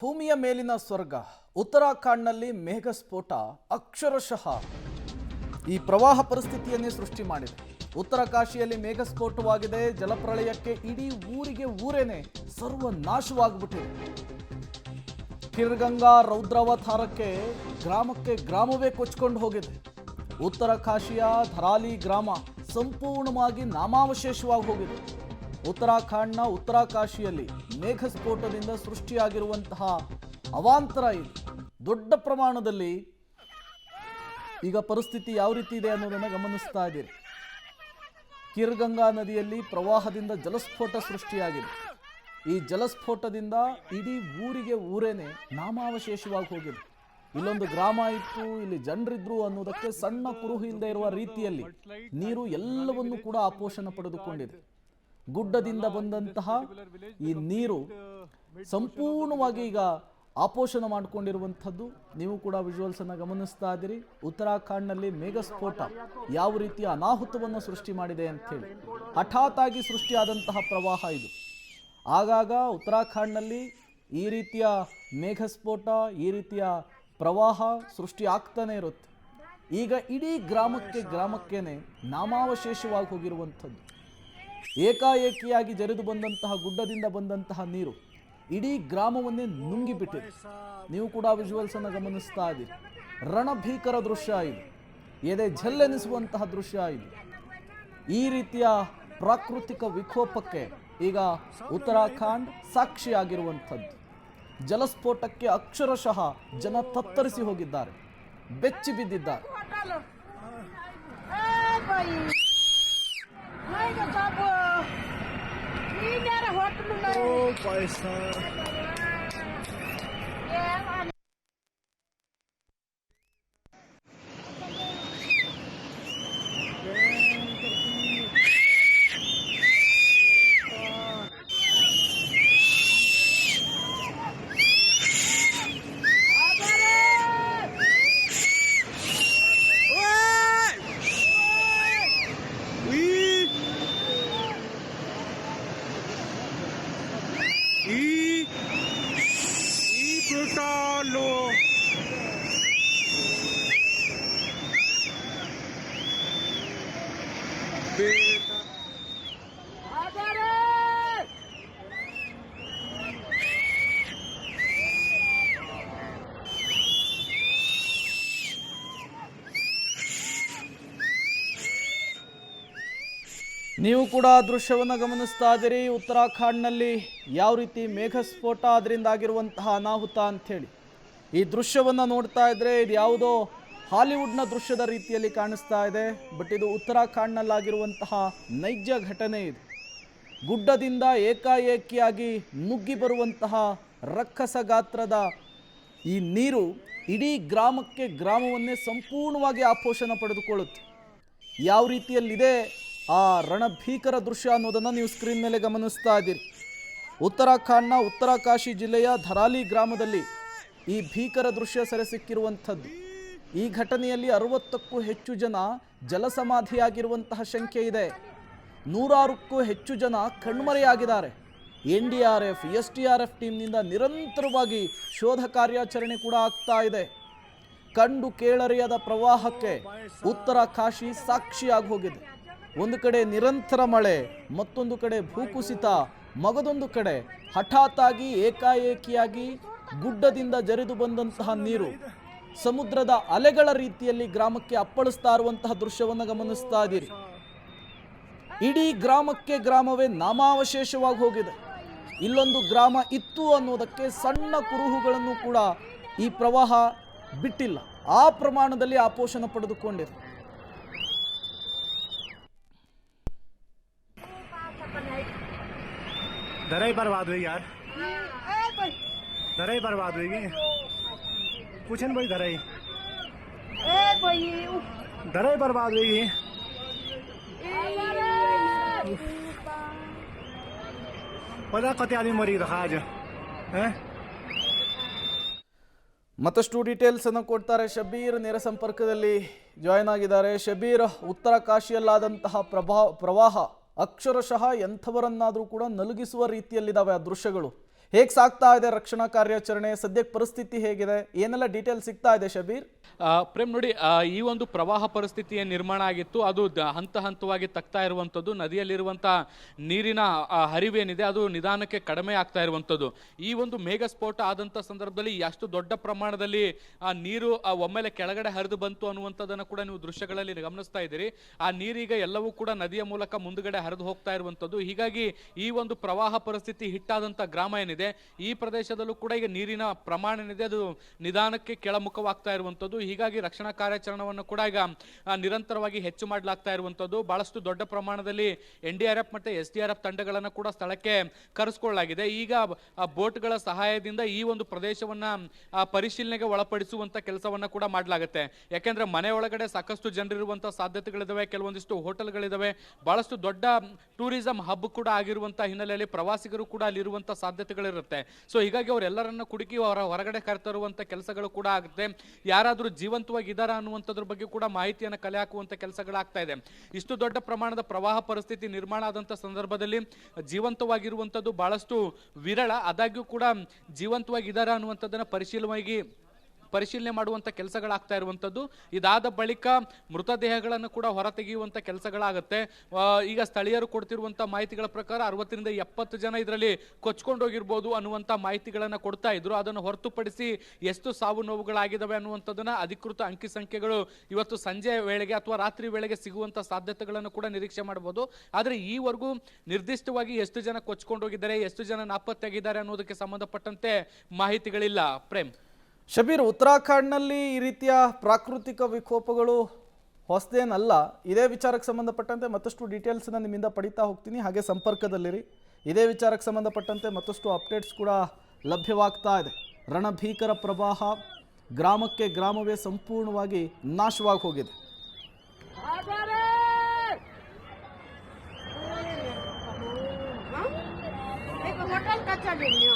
ಭೂಮಿಯ ಮೇಲಿನ ಸ್ವರ್ಗ ಉತ್ತರಾಖಂಡ್ನಲ್ಲಿ ಮೇಘಸ್ಫೋಟ ಅಕ್ಷರಶಃ ಈ ಪ್ರವಾಹ ಪರಿಸ್ಥಿತಿಯನ್ನೇ ಸೃಷ್ಟಿ ಮಾಡಿದೆ. ಉತ್ತರ ಕಾಶಿಯಲ್ಲಿ ಮೇಘಸ್ಫೋಟವಾಗಿದೆ. ಜಲಪ್ರಳಯಕ್ಕೆ ಇಡೀ ಊರಿಗೆ ಊರೇನೆ ಸರ್ವನಾಶವಾಗಿಬಿಟ್ಟಿದೆ. ಖಿರ್ಗಂಗಾ ರೌದ್ರಾವತಾರಕ್ಕೆ ಗ್ರಾಮಕ್ಕೆ ಗ್ರಾಮವೇ ಕೊಚ್ಕೊಂಡು ಹೋಗಿದೆ. ಉತ್ತರ ಕಾಶಿಯ ಧರಾಲಿ ಗ್ರಾಮ ಸಂಪೂರ್ಣವಾಗಿ ನಾಮಾವಶೇಷವಾಗಿ ಹೋಗಿದೆ. ಉತ್ತರಾಖಂಡ್ನ ಉತ್ತರ ಕಾಶಿಯಲ್ಲಿ ಮೇಘಸ್ಫೋಟದಿಂದ ಸೃಷ್ಟಿಯಾಗಿರುವಂತಹ ಅವಾಂತರ ಇದು. ದೊಡ್ಡ ಪ್ರಮಾಣದಲ್ಲಿ ಈಗ ಪರಿಸ್ಥಿತಿ ಯಾವ ರೀತಿ ಇದೆ ಅನ್ನೋದನ್ನು ಗಮನಿಸ್ತಾ ಇದ್ದೀರಿ. ಖಿರ್ಗಂಗಾ ನದಿಯಲ್ಲಿ ಪ್ರವಾಹದಿಂದ ಜಲಸ್ಫೋಟ ಸೃಷ್ಟಿಯಾಗಿದೆ. ಈ ಜಲಸ್ಫೋಟದಿಂದ ಇಡೀ ಊರಿಗೆ ಊರೇನೆ ನಾಮಾವಶೇಷವಾಗಿ ಹೋಗಿದೆ. ಇಲ್ಲೊಂದು ಗ್ರಾಮ ಇತ್ತು, ಇಲ್ಲಿ ಜನರಿದ್ರು ಅನ್ನೋದಕ್ಕೆ ಸಣ್ಣ ಕುರುಹು ಇಲ್ಲದೆ ಇರುವ ರೀತಿಯಲ್ಲಿ ನೀರು ಎಲ್ಲವನ್ನೂ ಕೂಡ ಆಪೋಷಣ ಪಡೆದುಕೊಂಡಿದೆ. ಗುಡ್ಡದಿಂದ ಬಂದಂತಹ ಈ ನೀರು ಸಂಪೂರ್ಣವಾಗಿ ಈಗ ಆಪೋಷಣ ಮಾಡಿಕೊಂಡಿರುವಂಥದ್ದು ನೀವು ಕೂಡ ವಿಜುವಲ್ಸ್ ಅನ್ನು ಗಮನಿಸ್ತಾ ಇದ್ದೀರಿ. ಉತ್ತರಾಖಂಡ್ನಲ್ಲಿ ಮೇಘಸ್ಫೋಟ ಯಾವ ರೀತಿಯ ಅನಾಹುತವನ್ನು ಸೃಷ್ಟಿ ಮಾಡಿದೆ ಅಂತ ಹೇಳಿ ಹಠಾತ್ ಆಗಿ ಸೃಷ್ಟಿಯಾದಂತಹ ಪ್ರವಾಹ ಇದು. ಆಗಾಗ ಉತ್ತರಾಖಂಡ್ನಲ್ಲಿ ಈ ರೀತಿಯ ಮೇಘಸ್ಫೋಟ, ಈ ರೀತಿಯ ಪ್ರವಾಹ ಸೃಷ್ಟಿ ಆಗ್ತಾನೆ ಇರುತ್ತೆ. ಈಗ ಇಡೀ ಗ್ರಾಮಕ್ಕೇನೆ ನಾಮಾವಶೇಷವಾಗಿ ಹೋಗಿರುವಂಥದ್ದು. ಏಕಾಏಕಿಯಾಗಿ ಜರಿದು ಬಂದಂತಹ ಗುಡ್ಡದಿಂದ ಬಂದಂತಹ ನೀರು ಇಡೀ ಗ್ರಾಮವನ್ನೇ ನುಂಗಿಬಿಟ್ಟಿದೆ. ನೀವು ಕೂಡ ವಿಜುವಲ್ಸ್ ಅನ್ನು ಗಮನಿಸ್ತಾ ಇದ್ದೀರಿ. ರಣಭೀಕರ ದೃಶ್ಯ ಇದು, ಎದೆ ಝಲ್ಲೆನಿಸುವಂತಹ ದೃಶ್ಯ ಇದು. ಈ ರೀತಿಯ ಪ್ರಾಕೃತಿಕ ವಿಕೋಪಕ್ಕೆ ಈಗ ಉತ್ತರಾಖಂಡ್ ಸಾಕ್ಷಿಯಾಗಿರುವಂಥದ್ದು. ಜಲಸ್ಫೋಟಕ್ಕೆ ಅಕ್ಷರಶಃ ಜನ ತತ್ತರಿಸಿ ಹೋಗಿದ್ದಾರೆ, ಬೆಚ್ಚಿ ಬಿದ್ದಿದ್ದಾರೆ. ನೀವು ಕೂಡ ದೃಶ್ಯವನ್ನು ಗಮನಿಸ್ತಾ ಇದ್ದೀರಿ. ಉತ್ತರಾಖಂಡ್ನಲ್ಲಿ ಯಾವ ರೀತಿ ಮೇಘಸ್ಫೋಟ ಅದರಿಂದ ಆಗಿರುವಂತಹ ಅನಾಹುತ ಅಂಥೇಳಿ ಈ ದೃಶ್ಯವನ್ನು ನೋಡ್ತಾ ಇದ್ರೆ ಇದು ಯಾವುದೋ ಹಾಲಿವುಡ್ನ ದೃಶ್ಯದ ರೀತಿಯಲ್ಲಿ ಕಾಣಿಸ್ತಾ ಇದೆ. ಬಟ್ ಇದು ಉತ್ತರಾಖಂಡ್ನಲ್ಲಾಗಿರುವಂತಹ ನೈಜ ಘಟನೆ ಇದು. ಗುಡ್ಡದಿಂದ ಏಕಾಏಕಿಯಾಗಿ ನುಗ್ಗಿ ಬರುವಂತಹ ರಕ್ಕಸ ಗಾತ್ರದ ಈ ನೀರು ಇಡೀ ಗ್ರಾಮವನ್ನೇ ಸಂಪೂರ್ಣವಾಗಿ ಆಪೋಷಣ ಪಡೆದುಕೊಳ್ಳುತ್ತೆ. ಯಾವ ರೀತಿಯಲ್ಲಿದೆ ಆ ರಣಭೀಕರ ದೃಶ್ಯ ಅನ್ನೋದನ್ನು ನೀವು ಸ್ಕ್ರೀನ್ ಮೇಲೆ ಗಮನಿಸ್ತಾ ಇದ್ದೀರಿ. ಉತ್ತರಾಖಂಡ್ನ ಉತ್ತರ ಕಾಶಿ ಜಿಲ್ಲೆಯ ಧರಾಲಿ ಗ್ರಾಮದಲ್ಲಿ ಈ ಭೀಕರ ದೃಶ್ಯ ಸೆರೆ ಸಿಕ್ಕಿರುವಂಥದ್ದು. ಈ ಘಟನೆಯಲ್ಲಿ 60ಕ್ಕೂ ಹೆಚ್ಚು ಜನ ಜಲಸಮಾಧಿಯಾಗಿರುವಂತಹ ಶಂಕೆ ಇದೆ. 100ಕ್ಕೂ ಹೆಚ್ಚು ಜನ ಕಣ್ಮರೆಯಾಗಿದ್ದಾರೆ. NDRF, SDRF ಟೀಮ್ನಿಂದ ನಿರಂತರವಾಗಿ ಶೋಧ ಕಾರ್ಯಾಚರಣೆ ಕೂಡ ಆಗ್ತಾ ಇದೆ. ಕಂಡು ಕೇಳರಿಯದ ಪ್ರವಾಹಕ್ಕೆ ಉತ್ತರ ಕಾಶಿ ಸಾಕ್ಷಿಯಾಗಿ ಹೋಗಿದೆ. ಒಂದು ಕಡೆ ನಿರಂತರ ಮಳೆ, ಮತ್ತೊಂದು ಕಡೆ ಭೂಕುಸಿತ, ಮಗದೊಂದು ಕಡೆ ಹಠಾತ್ ಆಗಿ ಏಕಾಏಕಿಯಾಗಿ ಗುಡ್ಡದಿಂದ ಜರಿದು ಬಂದಂತಹ ನೀರು ಸಮುದ್ರದ ಅಲೆಗಳ ರೀತಿಯಲ್ಲಿ ಗ್ರಾಮಕ್ಕೆ ಅಪ್ಪಳಿಸ್ತಾ ಇರುವಂತಹ ದೃಶ್ಯವನ್ನು ಗಮನಿಸ್ತಾ ಇದ್ದೀರಿ. ಇಡೀ ಗ್ರಾಮವೇ ನಾಮಾವಶೇಷವಾಗಿ ಹೋಗಿದೆ. ಇಲ್ಲೊಂದು ಗ್ರಾಮ ಇತ್ತು ಅನ್ನೋದಕ್ಕೆ ಸಣ್ಣ ಕುರುಹುಗಳನ್ನು ಕೂಡ ಈ ಪ್ರವಾಹ ಬಿಟ್ಟಿಲ್ಲ. ಆ ಪ್ರಮಾಣದಲ್ಲಿ ಆಪೋಷಣ ಪಡೆದುಕೊಂಡಿದೆ. दराई बर्बाद हुई यार, दराई बर्बाद हुई कुछ नहीं भाई, दराई बर्बाद हुई. पता कते आदमी मरी रहा आज हैं. ಮತ್ತಷ್ಟು ಡೀಟೇಲ್ಸ್ ಅನ್ನು ಕೊಡ್ತಾರೆ ಶಬೀರ್, ನೇರ ಸಂಪರ್ಕದಲ್ಲಿ ಜಾಯಿನ್ ಆಗಿದ್ದಾರೆ. ಶಬೀರ್, ಉತ್ತರ ಕಾಶಿಯಲ್ಲಾದಂತಹ ಪ್ರವಾಹ ಅಕ್ಷರಶಃ ಎಂಥವರನ್ನಾದರೂ ಕೂಡ ನಲುಗಿಸುವ ರೀತಿಯಲ್ಲಿದ್ದಾವೆ ಆ ದೃಶ್ಯಗಳು. ಹೇಗೆ ಸಾಗ್ತಾ ಇದೆ ರಕ್ಷಣಾ ಕಾರ್ಯಾಚರಣೆ, ಸದ್ಯಕ್ಕೆ ಪರಿಸ್ಥಿತಿ ಹೇಗಿದೆ, ಏನೆಲ್ಲ ಡೀಟೇಲ್ ಸಿಗ್ತಾ ಇದೆ ಶಬೀರ್? ಪ್ರೇಮ್ ನೋಡಿ, ಈ ಒಂದು ಪ್ರವಾಹ ಪರಿಸ್ಥಿತಿಯ ನಿರ್ಮಾಣ ಆಗಿತ್ತು, ಅದು ಹಂತ ಹಂತವಾಗಿ ತಗ್ತಾ ಇರುವಂಥದ್ದು. ನದಿಯಲ್ಲಿರುವಂಥ ನೀರಿನ ಹರಿವೇನಿದೆ ಅದು ನಿಧಾನಕ್ಕೆ ಕಡಿಮೆ ಆಗ್ತಾ ಇರುವಂಥದ್ದು. ಈ ಒಂದು ಮೇಘಸ್ಫೋಟ ಆದಂಥ ಸಂದರ್ಭದಲ್ಲಿ ಎಷ್ಟು ದೊಡ್ಡ ಪ್ರಮಾಣದಲ್ಲಿ ನೀರು ಒಮ್ಮೆಲೆ ಕೆಳಗಡೆ ಹರಿದು ಬಂತು ಅನ್ನುವಂಥದ್ದನ್ನು ಕೂಡ ನೀವು ದೃಶ್ಯಗಳಲ್ಲಿ ಗಮನಿಸ್ತಾ ಇದ್ದೀರಿ. ಆ ನೀರೀಗ ಎಲ್ಲವೂ ಕೂಡ ನದಿಯ ಮೂಲಕ ಮುಂದುಗಡೆ ಹರಿದು ಹೋಗ್ತಾ ಇರುವಂಥದ್ದು. ಹೀಗಾಗಿ ಈ ಒಂದು ಪ್ರವಾಹ ಪರಿಸ್ಥಿತಿ ಹಿಟ್ಟಾದಂಥ ಗ್ರಾಮ ಏನಿದೆ ಈ ಪ್ರದೇಶದಲ್ಲೂ ಕೂಡ ಈಗ ನೀರಿನ ಪ್ರಮಾಣ ಏನಿದೆ ಅದು ನಿಧಾನಕ್ಕೆ ಕೆಳಮುಖವಾಗ್ತಾ ಇರುವಂಥದ್ದು. ಹೀಗಾಗಿ ರಕ್ಷಣಾ ಕಾರ್ಯಾಚರಣೆಯನ್ನು ಕೂಡ ಈಗ ನಿರಂತರವಾಗಿ ಹೆಚ್ಚು ಮಾಡಲಾಗ್ತಾ ಇರುವಂಥದ್ದು. ಬಹಳಷ್ಟು ದೊಡ್ಡ ಪ್ರಮಾಣದಲ್ಲಿ NDRF ಮತ್ತು SDRF ತಂಡಗಳನ್ನು ಕೂಡ ಸ್ಥಳಕ್ಕೆ ಕರೆಸಿಕೊಳ್ಳಲಾಗಿದೆ. ಈಗ ಬೋಟ್ಗಳ ಸಹಾಯದಿಂದ ಈ ಒಂದು ಪ್ರದೇಶವನ್ನ ಪರಿಶೀಲನೆಗೆ ಒಳಪಡಿಸುವಂತ ಕೆಲಸವನ್ನ ಕೂಡ ಮಾಡಲಾಗುತ್ತೆ. ಯಾಕೆಂದ್ರೆ ಮನೆ ಒಳಗಡೆ ಸಾಕಷ್ಟು ಜನರಿರುವಂತ ಸಾಧ್ಯತೆಗಳಿದಾವೆ, ಕೆಲವೊಂದಿಷ್ಟು ಹೋಟೆಲ್ಗಳಿದಾವೆ, ಬಹಳಷ್ಟು ದೊಡ್ಡ ಟೂರಿಸಂ ಹಬ್ ಕೂಡ ಆಗಿರುವಂತಹ ಹಿನ್ನೆಲೆಯಲ್ಲಿ ಪ್ರವಾಸಿಗರು ಕೂಡ ಅಲ್ಲಿರುವಂತ ಸಾಧ್ಯತೆಗಳಿರುತ್ತೆ. ಸೊ ಹೀಗಾಗಿ ಅವರೆಲ್ಲರನ್ನ ಕುಡುಕಿ ಹೊರಗಡೆ ಕರೆತರುವಂತ ಕೆಲಸಗಳು ಕೂಡ ಆಗುತ್ತೆ. ಯಾರಾದರೂ ಜೀವಂತವಾಗಿದ್ದಾರಾ ಅನ್ನುವಂಥದ್ರ ಬಗ್ಗೆ ಕೂಡ ಮಾಹಿತಿಯನ್ನು ಕಲೆ ಹಾಕುವಂತ ಕೆಲಸಗಳಾಗ್ತಾ ಇದೆ. ಇಷ್ಟು ದೊಡ್ಡ ಪ್ರಮಾಣದ ಪ್ರವಾಹ ಪರಿಸ್ಥಿತಿ ನಿರ್ಮಾಣ ಆದಂತ ಸಂದರ್ಭದಲ್ಲಿ ಜೀವಂತವಾಗಿರುವಂಥದ್ದು ಬಹಳಷ್ಟು ವಿರಳ. ಆದಾಗ್ಯೂ ಕೂಡ ಜೀವಂತವಾಗಿದ್ದಾರಾ ಅನ್ನುವಂಥದ್ದನ್ನ ಪರಿಶೀಲನೆ ಮಾಡುವಂತ ಕೆಲಸಗಳಾಗ್ತಾ ಇರುವಂಥದ್ದು. ಇದಾದ ಬಳಿಕ ಮೃತದೇಹಗಳನ್ನು ಕೂಡ ಹೊರತೆಗೆಯುವಂತ ಕೆಲಸಗಳಾಗುತ್ತೆ. ಈಗ ಸ್ಥಳೀಯರು ಕೊಡ್ತಿರುವಂತ ಮಾಹಿತಿಗಳ ಪ್ರಕಾರ 60 ರಿಂದ 70 ಜನ ಇದರಲ್ಲಿ ಕೊಚ್ಕೊಂಡೋಗಿರ್ಬೋದು ಅನ್ನುವಂತ ಮಾಹಿತಿಗಳನ್ನ ಕೊಡ್ತಾ ಇದ್ರು. ಅದನ್ನು ಹೊರತುಪಡಿಸಿ ಎಷ್ಟು ಸಾವು ನೋವುಗಳಾಗಿದ್ದಾವೆ ಅನ್ನುವಂಥದ್ದನ್ನ ಅಧಿಕೃತ ಅಂಕಿ ಸಂಖ್ಯೆಗಳು ಇವತ್ತು ಸಂಜೆ ವೇಳೆಗೆ ಅಥವಾ ರಾತ್ರಿ ವೇಳೆಗೆ ಸಿಗುವಂತ ಸಾಧ್ಯತೆಗಳನ್ನು ಕೂಡ ನಿರೀಕ್ಷೆ ಮಾಡಬಹುದು. ಆದರೆ ಈವರೆಗೂ ನಿರ್ದಿಷ್ಟವಾಗಿ ಎಷ್ಟು ಜನ ಕೊಚ್ಕೊಂಡೋಗಿದ್ದಾರೆ, ಎಷ್ಟು ಜನ ನಾಪತ್ತೆಯಾಗಿದ್ದಾರೆ ಅನ್ನೋದಕ್ಕೆ ಸಂಬಂಧಪಟ್ಟಂತೆ ಮಾಹಿತಿಗಳಿಲ್ಲ. ಪ್ರೇಮ್. ಶಬೀರ್, ಉತ್ತರಾಖಂಡ್ನಲ್ಲಿ ಈ ರೀತಿಯ ಪ್ರಾಕೃತಿಕ ವಿಕೋಪಗಳು ಹೊಸದೇನಲ್ಲ. ಇದೇ ವಿಚಾರಕ್ಕೆ ಸಂಬಂಧಪಟ್ಟಂತೆ ಮತ್ತಷ್ಟು ಡೀಟೇಲ್ಸನ್ನು ನಿಮ್ಮಿಂದ ಪಡಿತಾ ಹೋಗ್ತೀನಿ, ಹಾಗೆ ಸಂಪರ್ಕದಲ್ಲಿರಿ. ಇದೇ ವಿಚಾರಕ್ಕೆ ಸಂಬಂಧಪಟ್ಟಂತೆ ಮತ್ತಷ್ಟು ಅಪ್ಡೇಟ್ಸ್ ಕೂಡ ಲಭ್ಯವಾಗ್ತಾ ಇದೆ. ರಣಭೀಕರ ಪ್ರವಾಹ, ಗ್ರಾಮಕ್ಕೆ ಗ್ರಾಮವೇ ಸಂಪೂರ್ಣವಾಗಿ ನಾಶವಾಗಿ ಹೋಗಿದೆ. होटल का चलेंगे